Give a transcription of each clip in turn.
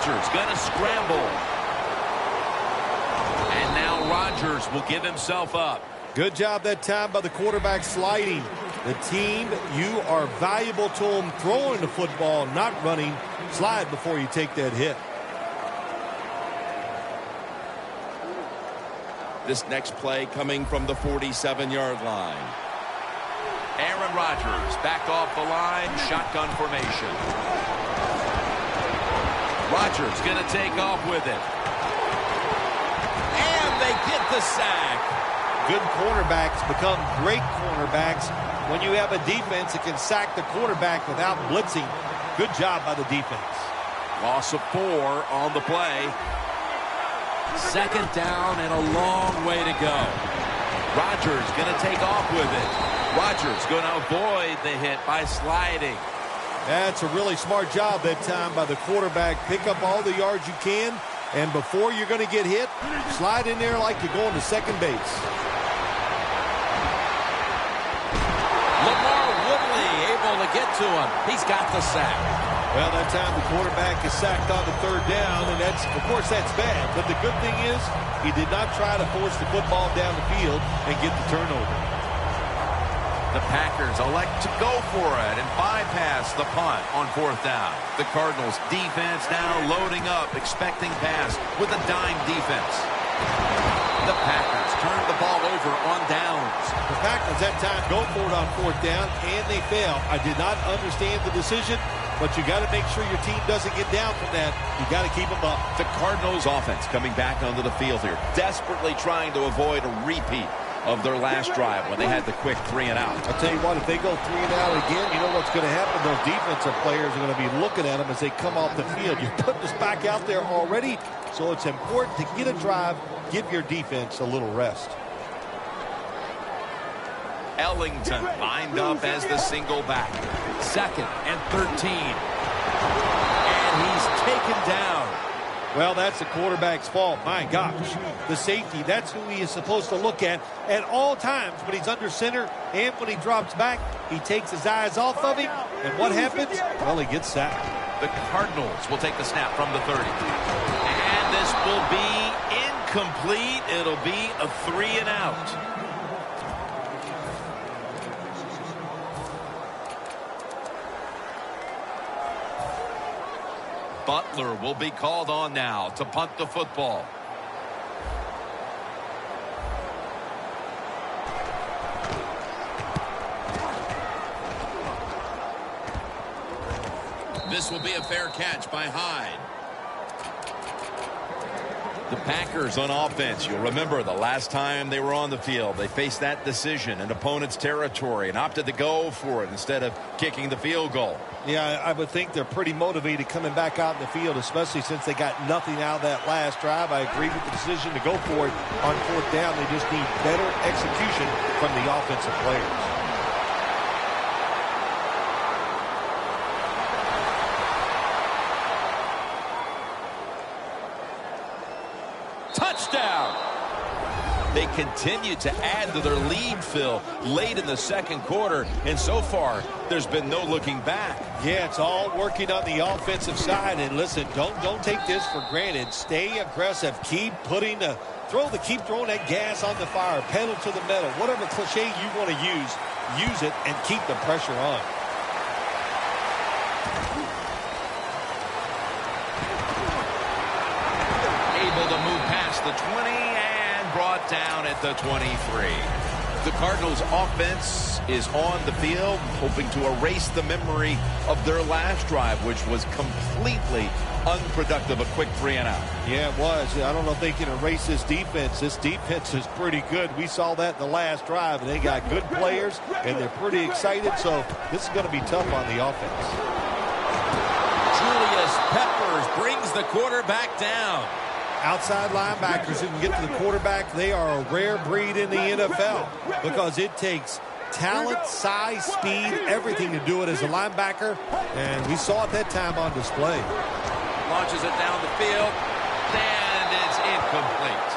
Rodgers going to scramble. And now Rodgers will give himself up. Good job that time by the quarterback sliding. The team, you are valuable to them throwing the football, not running. Slide before you take that hit. This next play coming from the 47-yard line. Aaron Rodgers back off the line, shotgun formation. Rodgers going to take off with it. And they get the sack. Good cornerbacks become great cornerbacks when you have a defense that can sack the quarterback without blitzing. Good job by the defense. Loss of 4 on the play. Second down and a long way to go. Rodgers going to take off with it. Rodgers going to avoid the hit by sliding. That's a really smart job that time by the quarterback. Pick up all the yards you can, and before you're going to get hit, slide in there like you're going to second base. Lamar Woodley able to get to him. He's got the sack. Well, that time the quarterback is sacked on the third down, and of course, that's bad. But the good thing is he did not try to force the football down the field and get the turnover. The Packers elect to go for it and bypass the punt on fourth down. The Cardinals defense now loading up, expecting pass with a dime defense. The Packers turn the ball over on downs. The Packers that time go for it on fourth down, and they fail. I did not understand the decision, but you got to make sure your team doesn't get down from that. You got to keep them up. The Cardinals offense coming back onto the field here, desperately trying to avoid a repeat of their last drive when they had the quick 3 and out. I'll tell you what, if they go 3 and out again, you know what's going to happen? Those defensive players are going to be looking at them as they come off the field. You're putting us back out there already, so it's important to get a drive, give your defense a little rest. Ellington lined up as the single back. 2nd and 13. And he's taken down. Well, that's the quarterback's fault. My gosh. The safety, that's who he is supposed to look at all times when he's under center and when he drops back. He takes his eyes off of him, and what happens? Well, he gets sacked. The Cardinals will take the snap from the 30. And this will be incomplete. It'll be a 3 and out. Butler will be called on now to punt the football. This will be a fair catch by Hyde. The Packers on offense, you'll remember the last time they were on the field, they faced that decision in opponent's territory and opted to go for it instead of kicking the field goal. Yeah, I would think they're pretty motivated coming back out in the field, especially since they got nothing out of that last drive. I agree with the decision to go for it on fourth down. They just need better execution from the offensive players. Touchdown! They continue to add to their lead, Phil, late in the second quarter, and so far, there's been no looking back. Yeah, it's all working on the offensive side, and listen, don't take this for granted. Stay aggressive. Keep throwing that gas on the fire, pedal to the metal, whatever cliche you want to use it and keep the pressure on. Able to move past the 20 and brought down at the 23. The Cardinals offense is on the field, hoping to erase the memory of their last drive, which was completely unproductive, a quick 3 and out. Yeah, it was. I don't know if they can erase this defense. This defense is pretty good. We saw that in the last drive, and they got good players, and they're pretty excited, so this is going to be tough on the offense. Julius Peppers brings the quarterback down. Outside linebackers who can get to the quarterback, they are a rare breed in the NFL because it takes talent, size, speed, everything to do it as a linebacker, and we saw it that time on display. Launches it down the field, and it's incomplete.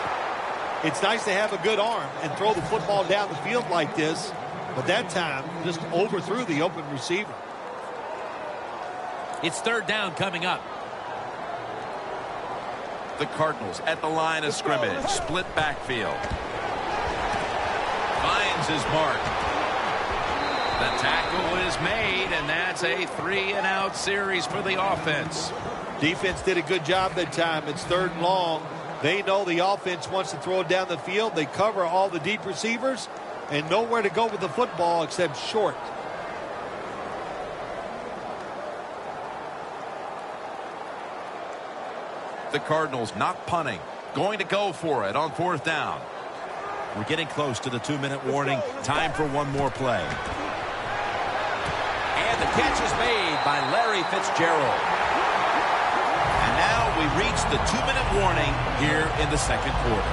It's nice to have a good arm and throw the football down the field like this, but that time just overthrew the open receiver. It's third down coming up. The Cardinals at the line of scrimmage. Split backfield. Finds his mark. The tackle is made, and that's a 3-and-out series for the offense. Defense did a good job that time. It's 3rd and long. They know the offense wants to throw it down the field. They cover all the deep receivers and nowhere to go with the football except short. The Cardinals not punting. Going to go for it on 4th down. We're getting close to the 2-minute warning. Time for one more play. And the catch is made by Larry Fitzgerald. And now we reach the 2-minute warning here in the 2nd quarter.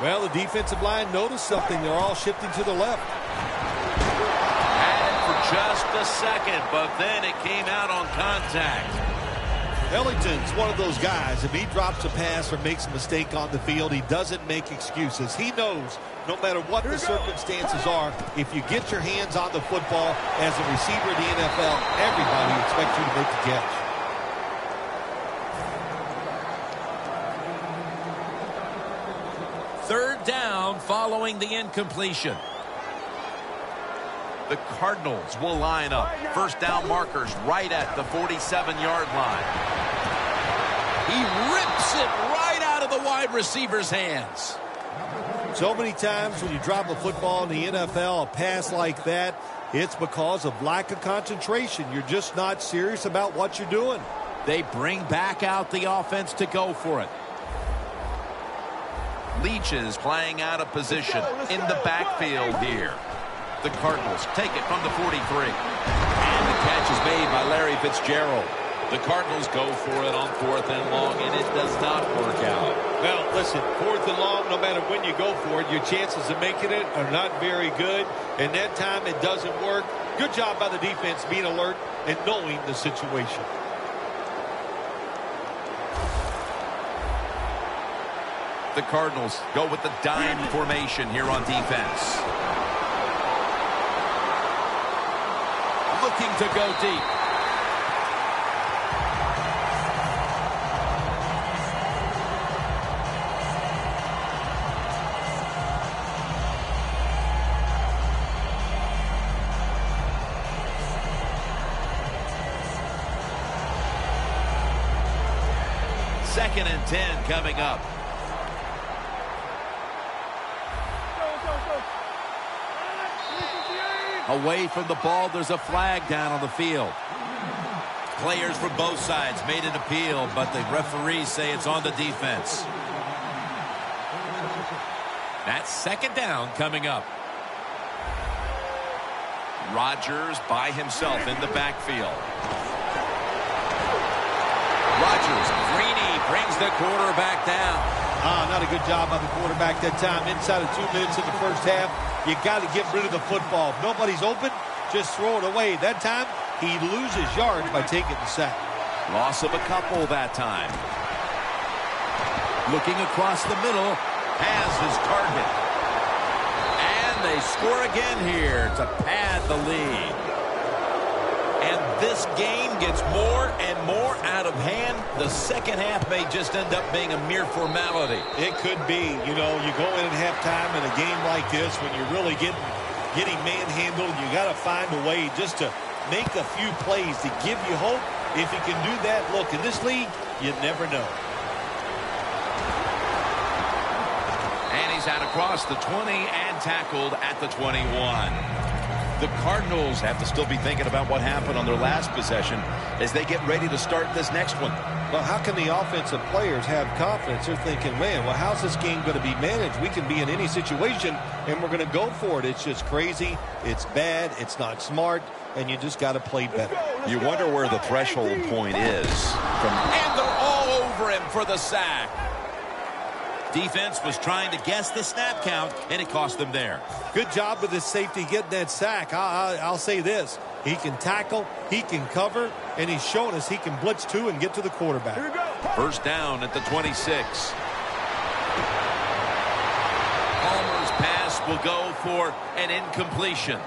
Well, the defensive line noticed something. They're all shifting to the left. Had it for just a second, but then it came out on contact. Ellington's one of those guys. If he drops a pass or makes a mistake on the field, he doesn't make excuses. He knows no matter what the circumstances are, if you get your hands on the football as a receiver in the NFL, everybody expects you to make the catch. Third down following the incompletion. The Cardinals will line up. 1st down markers right at the 47-yard line. He rips it right out of the wide receiver's hands. So many times when you drop a football in the NFL, a pass like that, it's because of lack of concentration. You're just not serious about what you're doing. They bring back out the offense to go for it. Leach is playing out of position in the backfield here. The Cardinals take it from the 43. And the catch is made by Larry Fitzgerald. The Cardinals go for it on 4th and long, and it does not work out. Well, listen, 4th and long, no matter when you go for it, your chances of making it are not very good. And that time it doesn't work. Good job by the defense being alert and knowing the situation. The Cardinals go with the dime formation here on defense. Looking to go deep. Second and 10 coming up. Away from the ball, there's a flag down on the field. Players from both sides made an appeal, but the referees say it's on the defense. That's 2nd down coming up. Rodgers by himself in the backfield. Rodgers, Greeny brings the quarterback down. Not a good job by the quarterback that time. Inside of 2 minutes in the first half, you got to get rid of the football. If nobody's open, just throw it away. That time, he loses yards by taking the sack. loss of a couple that time. Looking across the middle, Has his target. and they score again here to pad the lead. And this game gets more and more out of hand. The second half may just end up being a mere formality. It could be. You know, you go in at halftime in a game like this when you're really getting manhandled. You got to find a way just to make a few plays to give you hope. If you can do that, look, in this league, you never know. And he's out across the 20 and tackled at the 21. The Cardinals have to still be thinking about what happened on their last possession as they get ready to start this next one. Well, how can the offensive players have confidence? They're thinking, man, well, how's this game going to be managed? We can be in any situation, and we're going to go for it. It's just crazy. It's bad. It's not smart, and you just got to play better. You wonder where the threshold point is. and they're all over him for the sack. Defense was trying to guess the snap count, and it cost them there. Good job with his safety getting that sack. I'll say this. He can tackle, he can cover, and he's shown us he can blitz too and get to the quarterback. First down at the 26. Palmer's pass will go for an incompletion.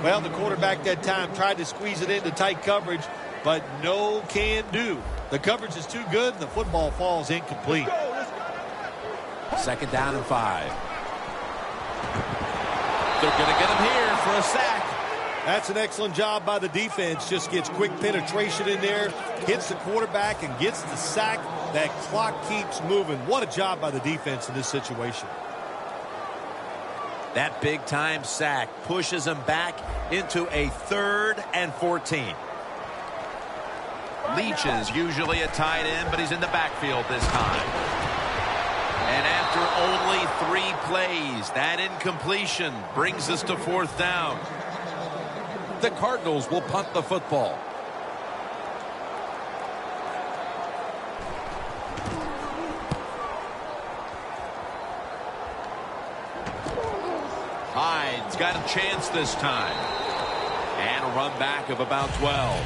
Well, the quarterback that time tried to squeeze it into tight coverage, but no can do. The coverage is too good, and the football falls incomplete. Second down and 5. They're going to get him here for a sack. That's an excellent job by the defense. Just gets quick penetration in there, hits the quarterback, and gets the sack. That clock keeps moving. What a job by the defense in this situation. That big-time sack pushes him back into a 3rd and 14. Leach is usually a tight end, but he's in the backfield this time. And after only 3 plays, that incompletion brings us to 4th down. The Cardinals will punt the football. Hyde's got a chance this time. And a run back of about 12.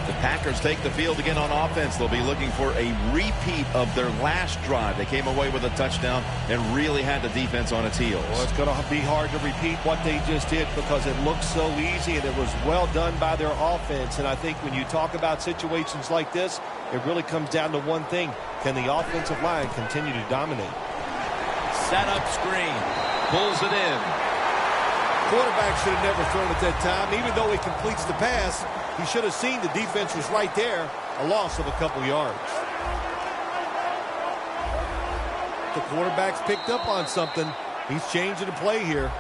The Packers take the field again on offense. They'll be looking for a repeat of their last drive. They came away with a touchdown and really had the defense on its heels. Well, it's going to be hard to repeat what they just did because it looks so easy and it was well done by their offense. And I think when you talk about situations like this, it really comes down to one thing. Can the offensive line continue to dominate? Set up screen. Pulls it in. Quarterback should have never thrown it that time. Even though he completes the pass, he should have seen the defense was right there. A loss of a couple yards. The quarterback's picked up on something. He's changing the play here.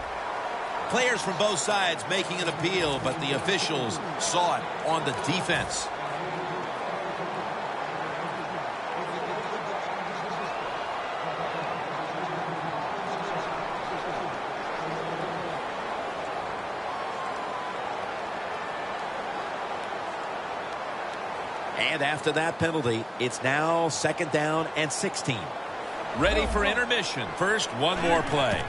Players from both sides making an appeal, but the officials saw it on the defense. And after that penalty, it's now 2nd down and 16. Ready for intermission. First, one more play.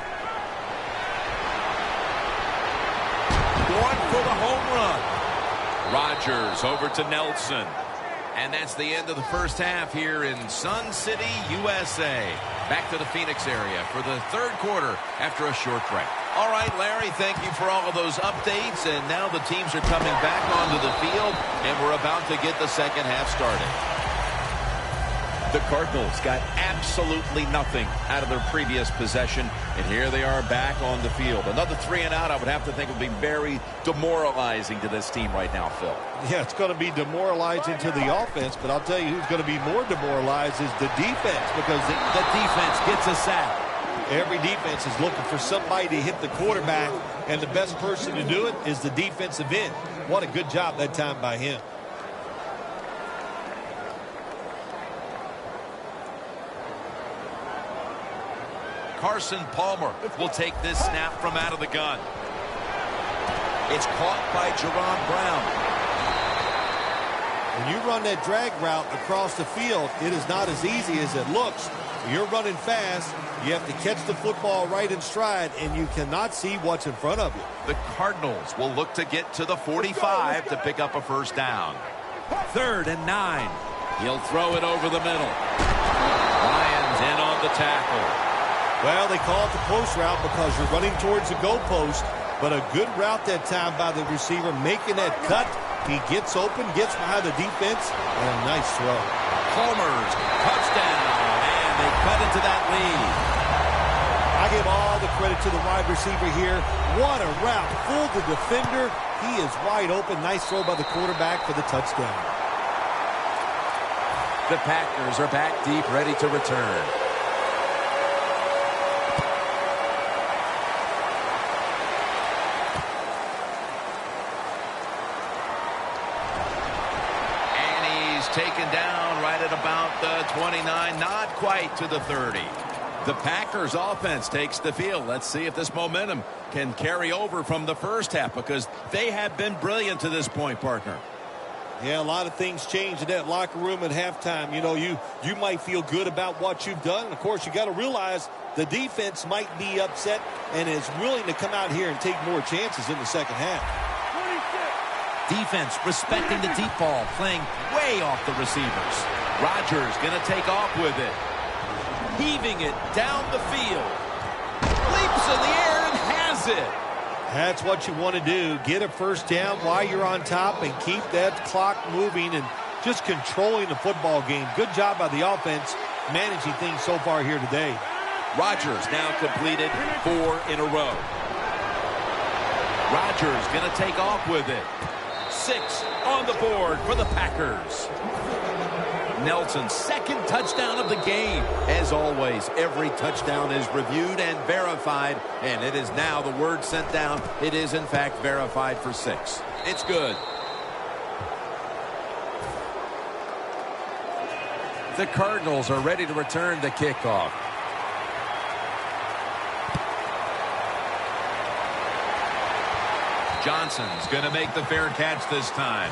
Going for the home run. Rodgers over to Nelson. And that's the end of the first half here in Sun City, USA. Back to the Phoenix area for the 3rd quarter after a short break. All right, Larry, thank you for all of those updates. And now the teams are coming back onto the field, and we're about to get the second half started. The Cardinals got absolutely nothing out of their previous possession, and here they are back on the field. Another 3 and out, I would have to think, would be very demoralizing to this team right now, Phil. Yeah, it's going to be demoralizing to the offense, but I'll tell you who's going to be more demoralized is the defense because The defense gets a sack. every defense is looking for somebody to hit the quarterback, and the best person to do it is the defensive end. What a good job that time by him. Carson Palmer will take this snap from out of the gun. It's caught by Jerron Brown. When you run that drag route across the field, it is not as easy as it looks. When you're running fast, you have to catch the football right in stride, and you cannot see what's in front of you. The Cardinals will look to get to the 45 to pick up a first down. 3rd and 9. He'll throw it over the middle. Lions in on the tackle. Well, they call it the post route because you're running towards the goalpost, but a good route that time by the receiver making that cut. He gets open, gets behind the defense, and a nice throw. Palmer's touchdown, and they cut into that lead. I give all the credit to the wide receiver here. What a route. Fooled the defender. He is wide open. Nice throw by the quarterback for the touchdown. The Packers are back deep, ready to return. Taken down right at about the 29, not quite to the 30. The Packers offense takes the field. Let's see if this momentum can carry over from the first half because they have been brilliant to this point, partner. Yeah, a lot of things change in that locker room at halftime. You know, you might feel good about what you've done. And of course, you got to realize the defense might be upset and is willing to come out here and take more chances in the second half. Defense respecting the deep ball, playing way off the receivers. Rodgers going to take off with it. Heaving it down the field. Leaps in the air and has it. That's what you want to do. Get a first down while you're on top and keep that clock moving and just controlling the football game. Good job by the offense managing things so far here today. Rodgers now completed 4 in a row. Rodgers going to take off with it. 6 on the board for the Packers. Nelson's second touchdown of the game. As always, every touchdown is reviewed and verified, and it is now the word sent down. It is, in fact, verified for 6. It's good. The Cardinals are ready to return the kickoff. Johnson's going to make the fair catch this time.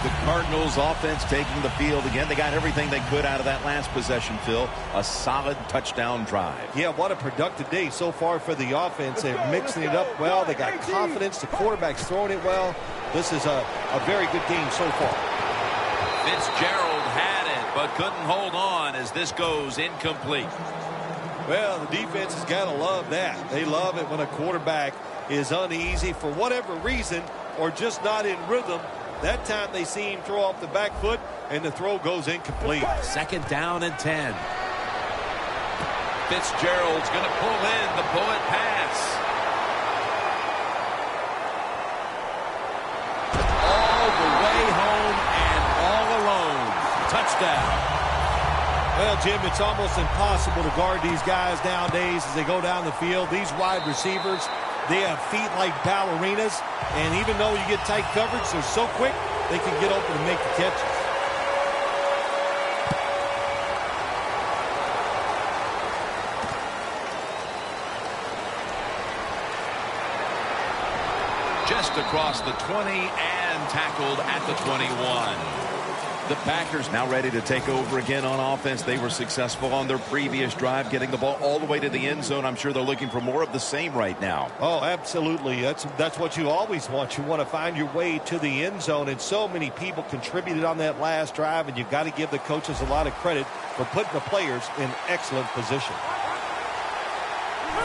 The Cardinals offense taking the field again. They got everything they could out of that last possession, Phil. A solid touchdown drive. Yeah, what a productive day so far for the offense. They're mixing it up well. They got confidence. The quarterback's throwing it well. This is a very good game so far. Fitzgerald had it, but couldn't hold on as this goes incomplete. Well, the defense has got to love that. They love it when a quarterback is uneasy for whatever reason or just not in rhythm. That time they see him throw off the back foot, and the throw goes incomplete. 2nd down and 10. Fitzgerald's going to pull in the bullet pass. All the way home and all alone. Touchdown. Well, Jim, it's almost impossible to guard these guys nowadays as they go down the field. These wide receivers, they have feet like ballerinas, and even though you get tight coverage, they're so quick, they can get open and make the catches. Just across the 20 and tackled at the 21. The Packers now ready to take over again on offense. They were successful on their previous drive, getting the ball all the way to the end zone. I'm sure they're looking for more of the same right now. Oh, absolutely. That's what you always want. You want to find your way to the end zone, and so many people contributed on that last drive, and you've got to give the coaches a lot of credit for putting the players in excellent position.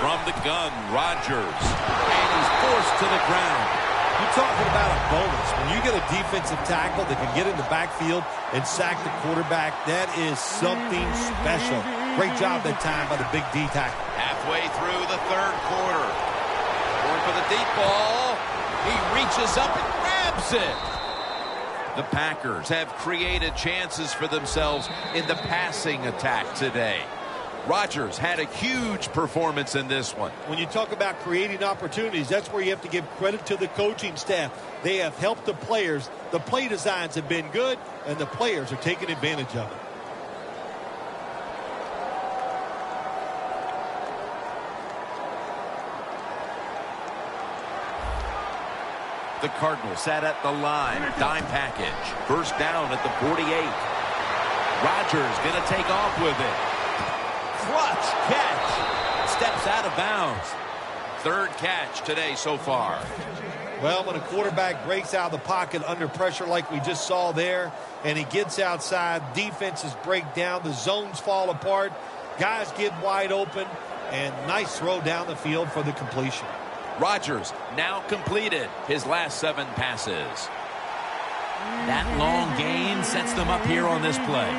From the gun, Rodgers, and he's forced to the ground. You're talking about a bonus. When you get a defensive tackle that can get in the backfield and sack the quarterback, that is something special. Great job that time by the big D tackle. Halfway through the 3rd quarter. Going for the deep ball. He reaches up and grabs it. The Packers have created chances for themselves in the passing attack today. Rodgers had a huge performance in this one. When you talk about creating opportunities, that's where you have to give credit to the coaching staff. They have helped the players. The play designs have been good, and the players are taking advantage of it. The Cardinals sat at the line. Dime package. 1st down at the 48. Rodgers going to take off with it. Clutch catch. Steps out of bounds. 3rd catch today so far. Well, when a quarterback breaks out of the pocket under pressure like we just saw there, and he gets outside, defenses break down, the zones fall apart, guys get wide open, and nice throw down the field for the completion. Rodgers now completed his last 7 passes. That long gain sets them up here on this play.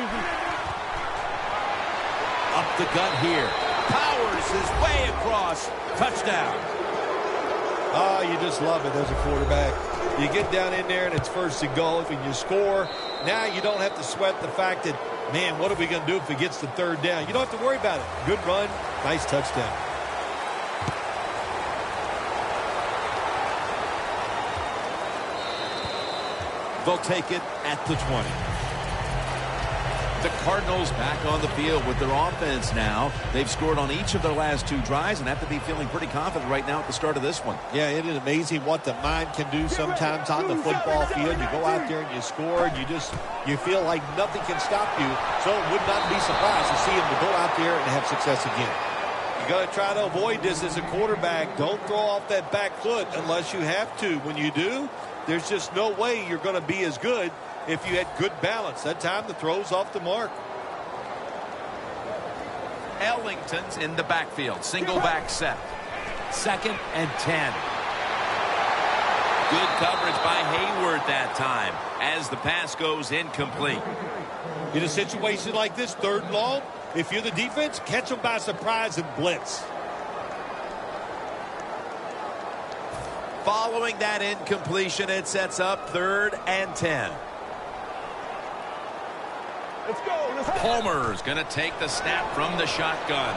Up the gut here. Powers his way across. Touchdown. Oh, you just love it as a quarterback. You get down in there and it's 1st and goal. If you score, now you don't have to sweat the fact that, man, what are we going to do if it gets to 3rd down? You don't have to worry about it. Good run, nice touchdown. They'll take it at the 20. The Cardinals back on the field with their offense now. They've scored on each of their last 2 drives and have to be feeling pretty confident right now at the start of this one. Yeah, it is amazing what the mind can do sometimes on the football field. You go out there and you score, and you feel like nothing can stop you. So it would not be surprised to see him to go out there and have success again. You got to try to avoid this as a quarterback. Don't throw off that back foot unless you have to. When you do, there's just no way you're going to be as good if you had good balance. That time the throw's off the mark. Ellington's in the backfield. Single back set. 2nd and 10. Good coverage by Hayward that time as the pass goes incomplete. In a situation like this, 3rd and long, if you're the defense, catch them by surprise and blitz. Following that incompletion, it sets up 3rd and 10. Let's go. Let's go. Palmer's going to take the snap from the shotgun.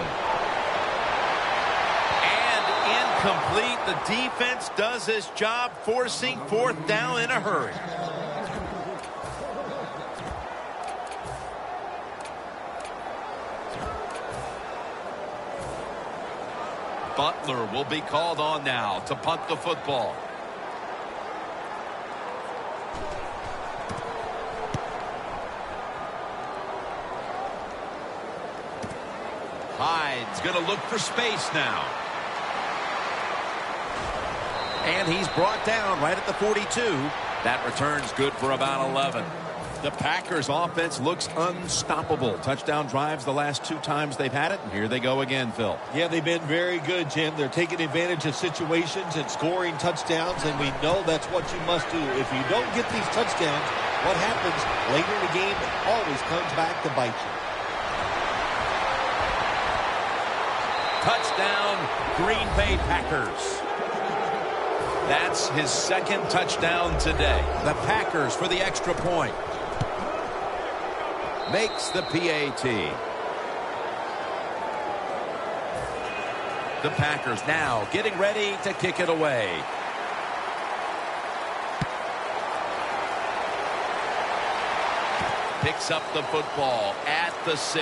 Incomplete. The defense does its job, forcing 4th down in a hurry. Butler will be called on now to punt the football. Hyde's going to look for space now. And he's brought down right at the 42. That return's good for about 11. The Packers offense looks unstoppable. Touchdown drives the last 2 times they've had it. And here they go again, Phil. Yeah, they've been very good, Jim. They're taking advantage of situations and scoring touchdowns, and we know that's what you must do. If you don't get these touchdowns, what happens later in the game, it always comes back to bite you. Touchdown, Green Bay Packers. That's his 2nd touchdown today. The Packers for the extra point. Makes the PAT. The Packers now getting ready to kick it away. Picks up the football at the 6.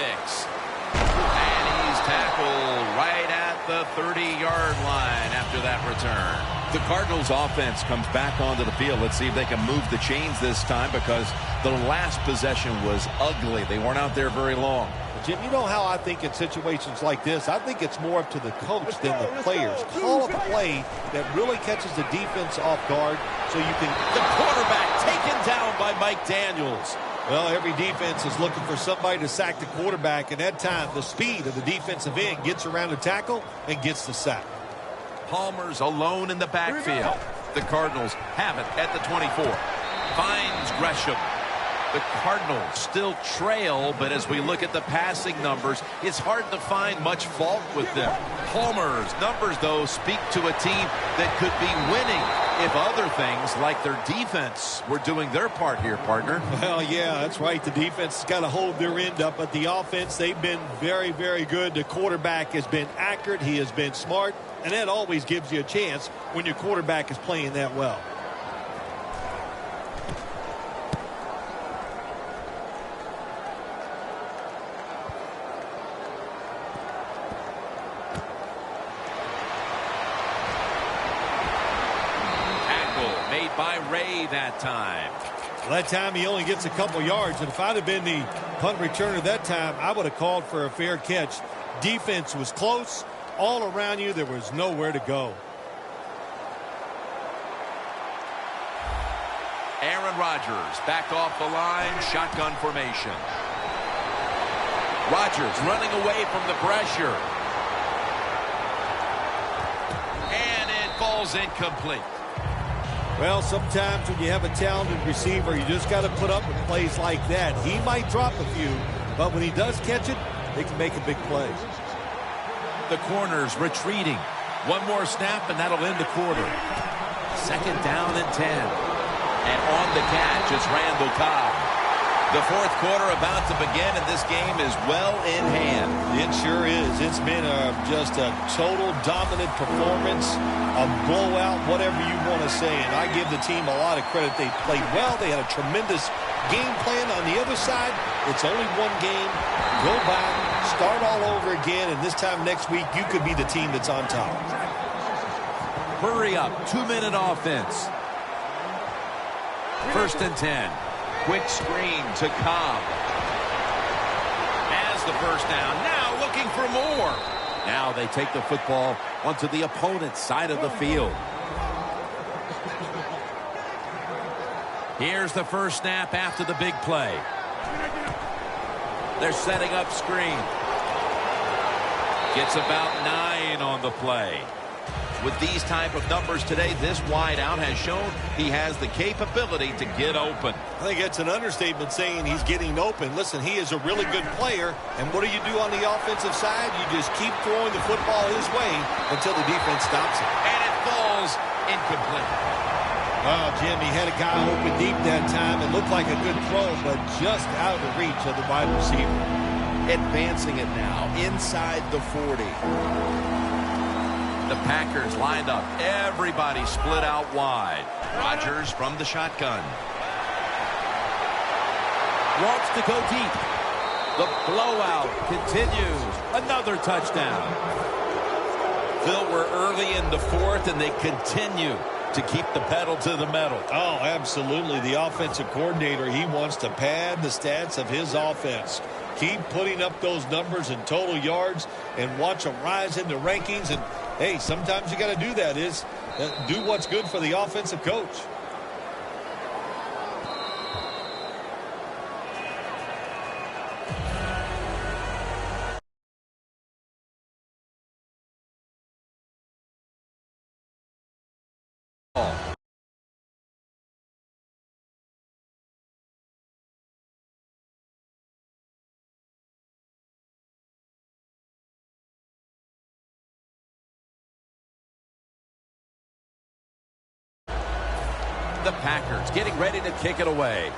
And he's tackled right at the 30-yard line after that return. The Cardinals offense comes back onto the field. Let's see if they can move the chains this time, because the last possession was ugly. They weren't out there very long. Jim, you know how I think in situations like this, I think it's more up to the coach than the players. Call a play that really catches the defense off guard so you can... The quarterback taken down by Mike Daniels. Well, every defense is looking for somebody to sack the quarterback, and that time the speed of the defensive end gets around the tackle and gets the sack. Palmer's alone in the backfield. The Cardinals have it at the 24. Finds Gresham. The Cardinals still trail, but as we look at the passing numbers, it's hard to find much fault with them. Palmer's numbers, though, speak to a team that could be winning if other things like their defense were doing their part here, partner. Well, yeah, that's right. The defense has got to hold their end up, but the offense, they've been very, very good. The quarterback has been accurate. He has been smart, and that always gives you a chance when your quarterback is playing that well. By Ray that time. Well, that time he only gets a couple yards, and if I'd have been the punt returner that time, I would have called for a fair catch. Defense was close. All around you, there was nowhere to go. Aaron Rodgers back off the line, shotgun formation. Rodgers running away from the pressure. And it falls incomplete. Well, sometimes when you have a talented receiver, you just got to put up with plays like that. He might drop a few, but when he does catch it, they can make a big play. The corners retreating. One more snap, and that'll end the quarter. 2nd down and 10. And on the catch, it's Randall Cobb. The 4th quarter about to begin, and this game is well in hand. It sure is. It's been just a total dominant performance, a blowout, whatever you want to say. And I give the team a lot of credit. They played well. They had a tremendous game plan. On the other side, it's only one game. Go back, start all over again, and this time next week, you could be the team that's on top. Hurry up. 2-minute offense. 1st and 10. Quick screen to Cobb. Has the first down. Now looking for more. Now they take the football onto the opponent's side of the field. Here's the first snap after the big play. They're setting up screen. Gets about 9 on the play. With these type of numbers today, this wideout has shown he has the capability to get open. I think it's an understatement saying he's getting open. Listen, he is a really good player, and what do you do on the offensive side? You just keep throwing the football his way until the defense stops it. And it falls incomplete. Oh, Jim, he had a guy open deep that time. It looked like a good throw, but just out of the reach of the wide receiver. Advancing it now inside the 40. The Packers lined up. Everybody split out wide. Rodgers from the shotgun. Wants to go deep. The blowout continues. Another touchdown. Phil, we're early in the fourth, and they continue to keep the pedal to the metal. Oh, absolutely. The offensive coordinator, he wants to pad the stats of his offense. Keep putting up those numbers in total yards and watch them rise in the rankings. And, hey, sometimes you got to do that is do what's good for the offensive coach. The Packers getting ready to kick it away.